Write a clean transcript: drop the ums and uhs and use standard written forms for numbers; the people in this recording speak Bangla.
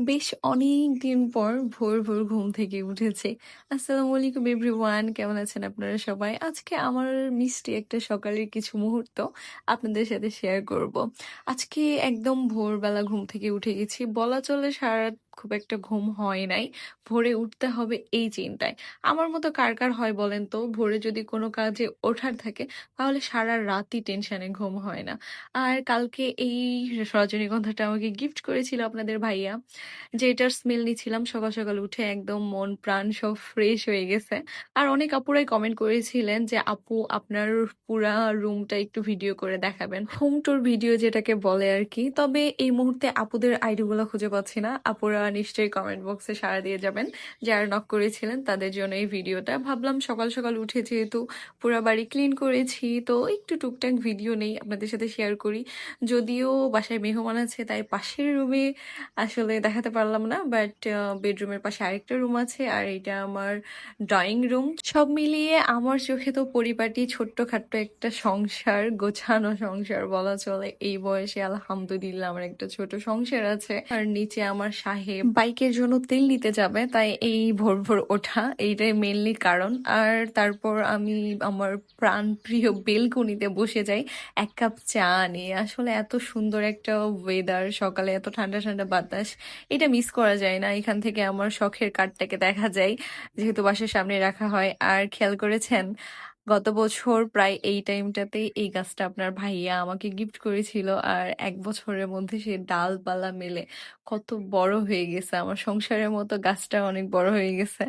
বেশ অনেকদিন পর ভোর ঘুম থেকে উঠেছি। আসসালামু আলাইকুম এভরিওয়ান, কেমন আছেন আপনারা সবাই? আজকে আমার মিষ্টি একটা সকালের কিছু মুহূর্ত আপনাদের সাথে শেয়ার করব। আজকে একদম ভোরবেলা ঘুম থেকে উঠে গেছি। বলা চলে সারারাত খুব একটা ঘুম হয় নাই। ভোরে উঠতে হবে এই চিন্তায়। আমার মতো কার হয় বলেন তো? ভোরে যদি কোনো কাজে ওঠার থাকে তাহলে সারারাতই টেনশনে ঘুম হয় না। আর কালকে এই রজনীগন্ধাটা আমাকে গিফট করেছিল আপনাদের ভাইয়া। যেটার স্মেল নিচ্ছিলাম সকাল সকাল উঠে একদম মন প্রাণ সব ফ্রেশ হয়ে গেছে। আর অনেক আপুরাই কমেন্ট করেছিলেন যে, "আপু আপনার পুরা রুমটা একটু ভিডিও করে দেখাবেন।" হোম ট্যুর ভিডিও যেটাকে বলে আরকি। তবে এই মুহূর্তে আপুদের আইডিগুলো খুঁজে পাচ্ছি না। আপুরা নিশ্চয়ই কমেন্ট বক্সে সাড়া দিয়ে যাবেন। যারা নক করেছিলেন তাদের জন্য এই ভিডিওটা। ভাবলাম সকাল সকাল উঠে যেহেতু পুরা বাড়ি ক্লিন করেছি, তো একটু টুকটাক ভিডিও নেই, আপনাদের সাথে শেয়ার করি। যদিও বাসায় মেহমান আছে তাই পাশের রুমে আসলে দেখাতে পারলাম না। বাট বেডরুমের পাশে আরেকটা রুম আছে আর এটা আমার ড্রয়িং রুম। সব মিলিয়ে আমার চোখে তো পরিপাটি ছোট্টখাট্ট একটা সংসার, গোছানো সংসার বলা চলে। এই বয়সে আলহামদুলিল্লাহ আমার একটা ছোট সংসার আছে। আর নিচে আমার সাহেব বাইকের জন্য তেল নিতে যাবে, তাই এই ভোর ওঠা এইটাই মেইনলি কারণ। আর তারপর আমি আমার প্রাণপ্রিয় বেলকনিতে বসে যাই এক কাপ চা নিয়ে। আসলে এত সুন্দর একটা ওয়েদার, সকালে এত ঠান্ডা বাতাস, এটা মিস করা যায় না। এখান থেকে আমার শখের কার্ডটাকে দেখা যায়, যেহেতু বাসার সামনে রাখা হয়। আর খেয়াল করেছেন, গত বছর প্রায় এই টাইমটাতেই এই গাছটা আপনার ভাইয়া আমাকে গিফট করেছিল। আর 1 বছরের মধ্যে সে ডালপালা মেলে কত বড় হয়ে গেছে, আমার সংসারের মতো গাছটা অনেক বড় হয়ে গেছে।